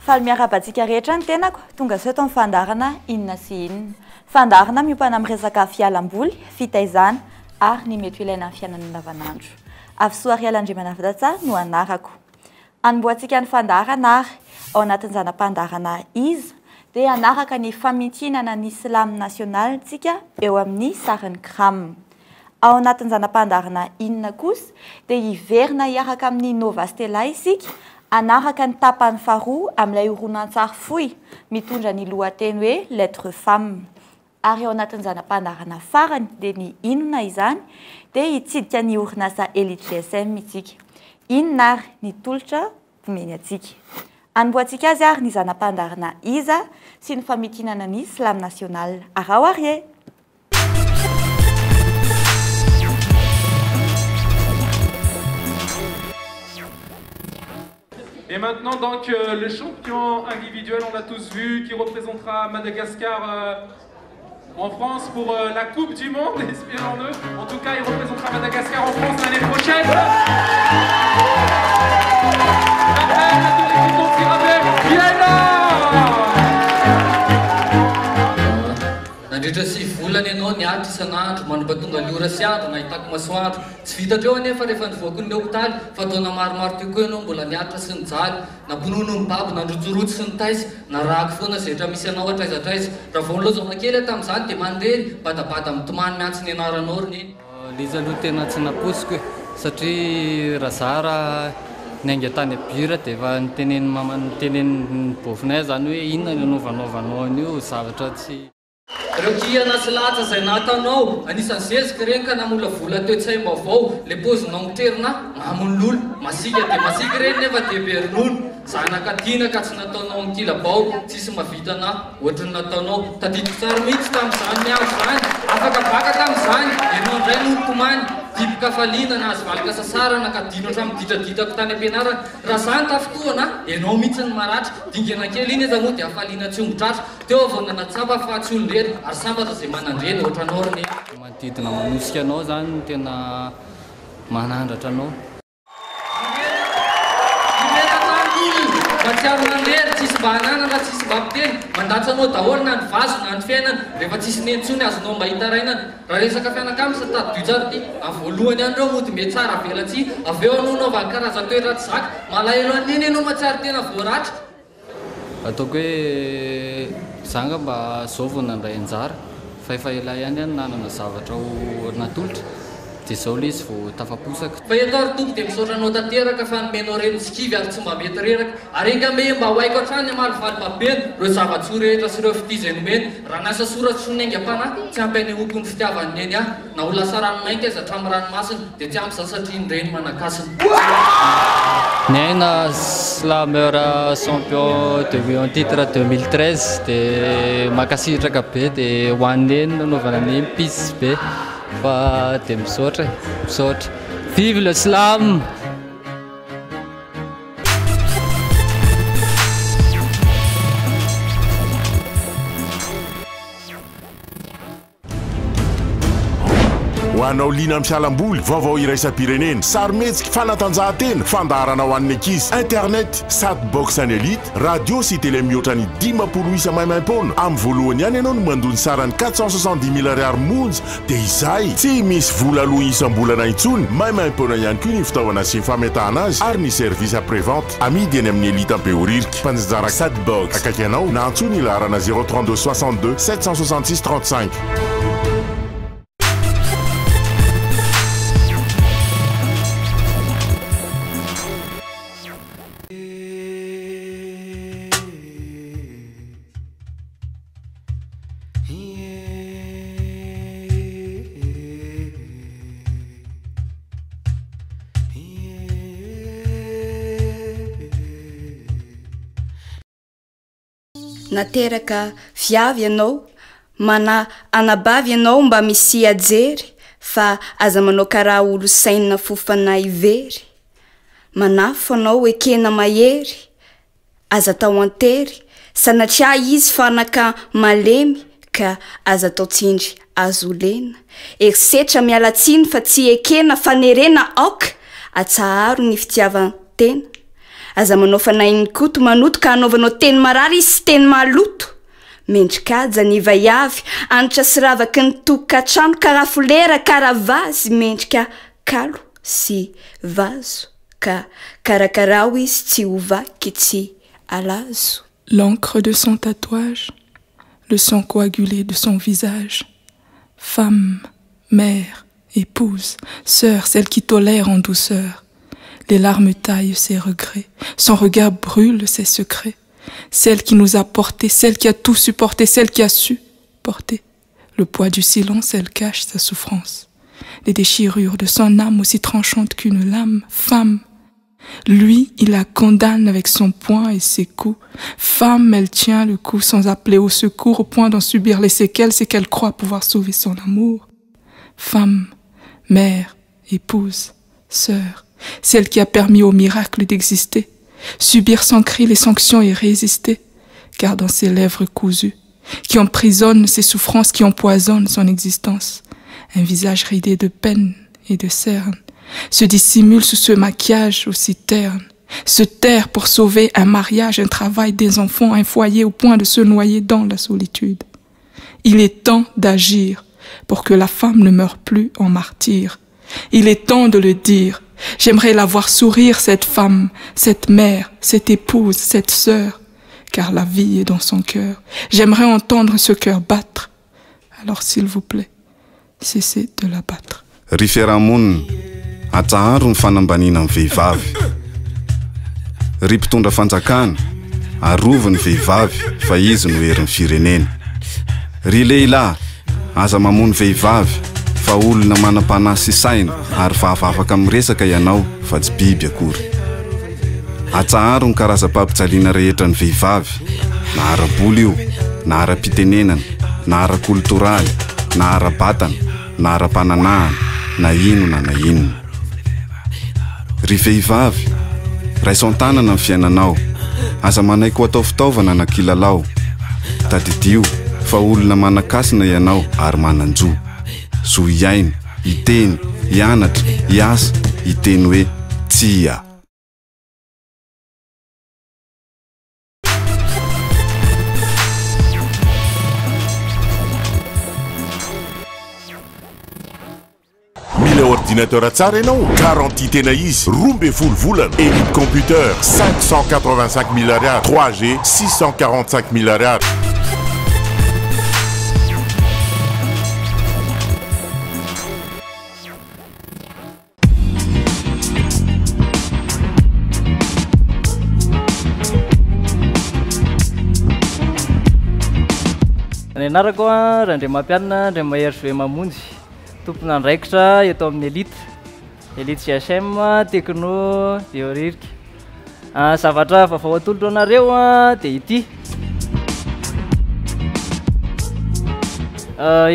Faly miarabatsika rehetra ny tenako tonga sao eto mifandarana inona sy inona. Fandarana miompana amin'ny resaka fialamboly, fitaizana ary ny mety ilaina amin'ny fiainana andavanandro. Avy Andriamana Vidatsara no anarako. Anomboantsika ny fandarana ary ao anatin'izany ampandarana izy dia anaraka ny famitinana ny Silamo nasional tsika eo amin'ny sarin'ny Kram. Ao anatin'izany ampandarana inona kosa dia hiverina hiaraka amin'ny Nova Stella isika anaraka ny tapany faharoa amin'ilay horonan-tsary fohy mitondra ny lohateny hoe lettre femme. Ary ao anatin'izany ampandarana farany dia ny inona izany dia hitsidika ny orinasa Elite GSM isika. Inona ary ny tolotra omeny antsika. Anomboantsika azy ary ny zanam-pandarana iza sy ny famitinana ny Silamo nasional. Arao arie. Et maintenant, donc, le champion individuel, on l'a tous vu, qui représentera Madagascar en France pour la Coupe du Monde, espérons-le. En tout cas, il représentera Madagascar en France l'année prochaine. Nandritra sy volana ianao niatra isan'andro manombatonga liora sy andro nahitako masoandro tsy vita teo anefa rehefa nivoako ny hopitaly fa taona maromaro teo koa ianao mbola niatra sy nijaly nabonono ny babo nandrojorotsy sy nitaisy narahako foana zetra misy anao atraizatraiza raha vao nilozona kely tamin'izany dia mandery badabada mitomany miantsy ny anaranao rony izy aloha tena tsy naposiko satria raha zara ny ainga tany abira dia efa niteneny mama niteneny bofinay zany hoe inona ny anaovanao an'io zavatra tsy reo kiana sy latsa izay natanao anisan'ny zezika reny ka namola vola toe-tsaim-baovao le pozinao mitrerina mamon'olo masika dia masika reny nefa dia be ronono zanakadina ka tsy nataonao ny kilabao tsisy mavitana ohatrany nataonao tadidiko tsara mihitsy tamin'izany ny andro zany afaka baka tamin'izany ianao indray no tomany dipoka faliana na azy valika sasara nakadino hatramin'ny ditraditako tany am-pianarana raha zany tafotoana ianao mihitsy ny maratra dingana kely iny iza moa dia afaliana tsy ombotratra teo avao nanatsapa fa tsy olondrery ary sambatra izay manandreny ohatranao reny manodidina manosika anao zany tena manandratra anao matsiaro mandery tsisy mba hananana tsisy mba mpiteny mandatsanao daholo na ny vaso na ny fiainana rehefa tsisy nentsony azonao mba hitarainana raha resaka fianakamy sa tady tsara ty voalohany any reo mody me tsara velatsy avy eo anao naovany karaza toetra tsy zaka malahelo an'iny ianao matsiaro tena voaratra ataoko hoe zanga mba zao vao nandray anjara fa efa ela ihany any nanana zavatra ho natolotra dia zao le izy vao tafaposaka fa eto ary tompo dia misaotranao tanteraka fa nomenao reny tsikivy ary tsy mba mety reraka ary engame mba ho aiko hatrany amalivaly mabeny reo zava-tsoa rehetra sy reo fitizay nomeny raha nasa soratry sony aingam-panahy tsy ampy hoko ny fitiavany eny ahy na ho lasa ranomainty aza hatramin'ny ranomasina dia tsy ampy za satria nyreny manakasina ny aina slameur champion en titre 2013 dia makasitraka be dia ho aneny nanaovana ny pisy be fa dia misaotra vive le slam. Ho anao lina amin'ny fialamboly vaovao iraisam-pirenena sarimetsika fanatanjahantena fandaharana ho an'ny ankizy internet satbox any elite radio sy télé mihoatra ny 10 isa maimaim-poana amin'ny voalohany ihany ianao no mandony sarany 470 000 ariary monja dia izay tsy misy vola aloha isam-bolana intsony maimaim-poana ihany koa ny fitaovana sy ny fametahana azy ary ny service après-vente amidy any amin'ny elite ampehoririka mpanjajara satbox akaiky anao na antsony ilarana 032 62 766 35. Nateraka viavy ianao mana anabavy ianao mba misy ajery fa aza manao karaha olo saina fofana ivery manafo anao ekena mahery aza tao antery sanatria izy fanaka malemy ka aza tao tsindry azo lena erisetra mialatsiny fa tsy ekena fanerena aoka atsaharo ny fitiavan-tena aza manao fanainy koto manoto ka hanaovanao teny marary izy sy teny maloto mendrikajy ny vaiavy anitra sy ravaky ny tokatrano karafo-lera karavazy mendrika kalo sy vazo ka karakarao izy tsy hovaky tsy alazo. L'encre de son tatouage, le sang coagulé de son visage. Femme, mère, épouse, sœur, celle qui tolère en douceur. Les larmes taillent ses regrets, son regard brûle ses secrets. Celle qui nous a portés, celle qui a tout supporté, celle qui a su porter. Le poids du silence, elle cache sa souffrance. Les déchirures de son âme aussi tranchantes qu'une lame. Femme, lui, il la condamne avec son poing et ses coups. Femme, elle tient le coup sans appeler au secours, au point d'en subir les séquelles, c'est qu'elle croit pouvoir sauver son amour. Femme, mère, épouse, sœur, celle qui a permis au miracle d'exister, subir sans cri les sanctions et résister, car dans ses lèvres cousues, qui emprisonnent ses souffrances, qui empoisonnent son existence, un visage ridé de peine et de cernes, se dissimule sous ce maquillage aussi terne, se taire pour sauver un mariage, un travail, des enfants, un foyer au point de se noyer dans la solitude. Il est temps d'agir pour que la femme ne meure plus en martyr. Il est temps de le dire. J'aimerais la voir sourire, cette femme, cette mère, cette épouse, cette sœur, car la vie est dans son cœur. J'aimerais entendre ce cœur battre. Alors s'il vous plaît, cessez de la battre. Atsaharo ny fanambanina amin'ny vehivavy. Ry mpitondra fanjakana, arovy ny vehivavy fa izy no herin'ny firenena. Ry lehilahy, aza mamono vehivavy fa olona manam-panahy sy saina ary fa afaka miresaka ianao fa tsy biby akory. Atsaharo ny karazam-pampijaliana rehetra ny vehivavy, na ara-boly io, na ara-pitenenana, na ara-koltoraly, na ara-batana, na ara-pananahana, na inona na inona. Ry vehivavy, raisan-tanana ny fiainanao, aza manaiko atao fitaovana na kilalao. Tadidio fa olona manakasina ianao ary mananjo. So iaina, iteny, ianatra, iasa, iteny hoe tsia. Mila ordinateur tsara ianao, garantie tena izy, roambe folo volana. Elite Computer, 585 000 ariary, 3G, 645 000 ariary. Ny anarako a raha ndray mampianina ndray mahery jouer mamonjy tompona andraikitra eto amin'ny Elite GSM Techno Théorique. Zavatra vaovao atolotra anareo dia ity.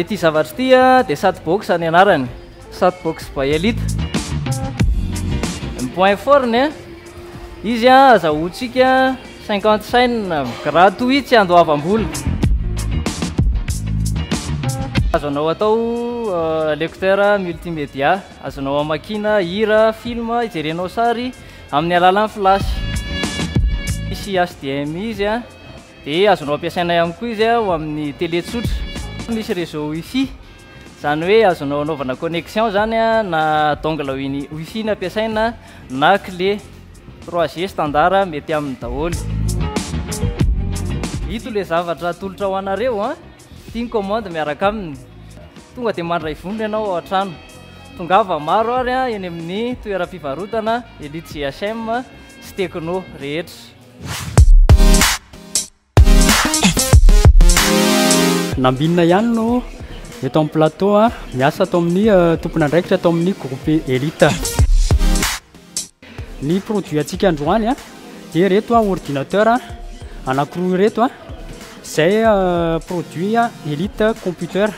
Ity zavatra ity dia Satbox ny anarany. Satbox by Elite. Ny point fortny izy azahoantsika 50 saina gratuit tsy andoavam-bola. Azonao atao lecteur multimédia, azonao amakina hira, film, ijerenao sary amin'ny alalan'ny flash. Misy HDMI izy dia azonao ampiasaina ihany koa izy ho amin'ny télé tsotra. Misy réseau wifi, zany hoe azonao anaovana connexion zany na dongle wifi ny ampiasaina na clé 3G standard mety amin'ny daholo. Ito le zavatra atolotra ho anareo tia commande miaraka aminy. Tonga dia mandray vonona ianao ao an-trano. Tongava maro ary eny amin'ny toeram-pivarotana Elite GSM sy Techno rehetra. Nambinina ihany no eto amin'ny plateau miasa atao amin'ny tompon'andraikitra atao amin'ny groupe Elite. Ny produit antsika androany dia reto ordinateur anankiroa reto zay produit Elite Computer.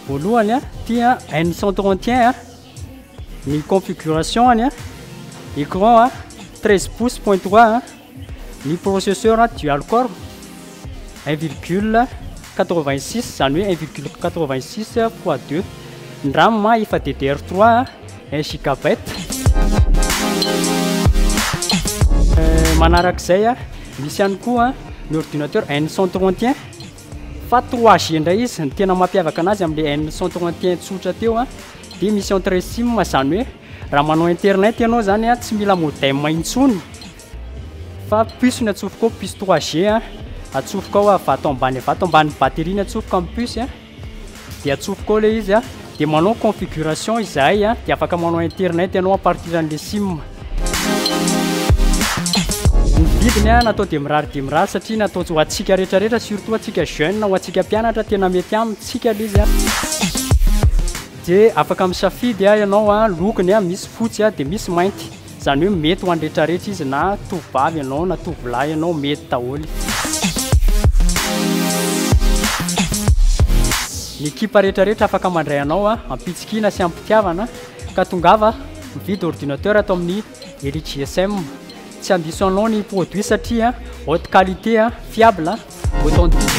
Voalohany dia N131 ny configuration écran 13 pouces point 3 ny processeur dual core 1,86 zany hoe 1,86 x 2 ny RAM efa DDR3 1 GB. Manarak'izay a misy ihany koa ny ordinateur N131 fa 3G indray izy ny tena mampiavaka anazy amin'le N131 tsotra teo a dia misy entrée SIM zany hoe raha manao internet ianao zany a tsy mila modem intsony fa puce ny atsofoka ao puce 3G a atsofoka ao vato ambany batterie ny atsofoka amin'ny puce a dia atsofoka ao le izy a dia manao configuration izahay a dia afaka manao internet ianao à partir an'le SIM. Ny vidiny a natao dia mirary satria natao ho antsika rehetrarehetra surtout antsika jeune ho antsika mpianatra tena mety amintsika le izy a dia afaka misafidy a ianao a lokony a misy fotsy a dia misy mainty zany hoe mety ho any rehetrarehetra izy na tovovavy ianao na tovolahy ianao mety daholo. Ny ekipa rehetrarehetra afaka mandray anao a ampitsikina sy ampitiavana ka tongava mividy ordinateur atao amin'ny Elite GSM tsy andiso anao ny produit satria haute qualité a fiable authentique.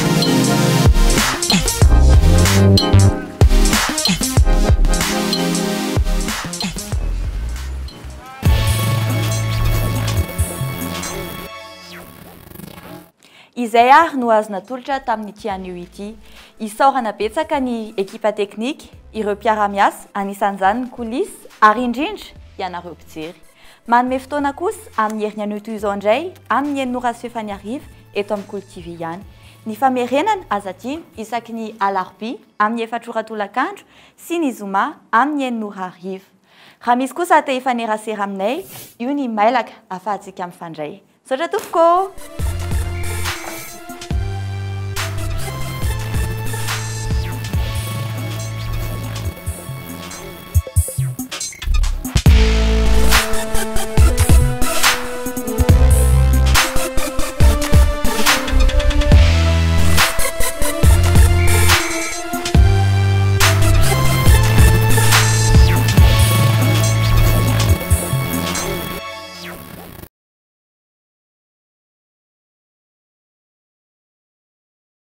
Izay ary no azona tolotra tamin'ity anio ity. Isaorana betsaka ny ekipa teknika, ireo mpiara-miasa, anisan'izany ny coulisse ary indrindra ianareo mpijery. Manome fotoana kosa amin'ny herin'ny anio toy izao indray amin'ny Eninora sy Fefaniarivo eto amin'ny Kolo TV ihany. Ny famerenana azadino isaky ny alarobia amin'ny 4 ora tolakandro sy ny zoma amin'ny Eninora arivo. Raha misy kosa te hifanerasera aminay, io ny mailaka afahantsika mifandray. Saotra tompoko!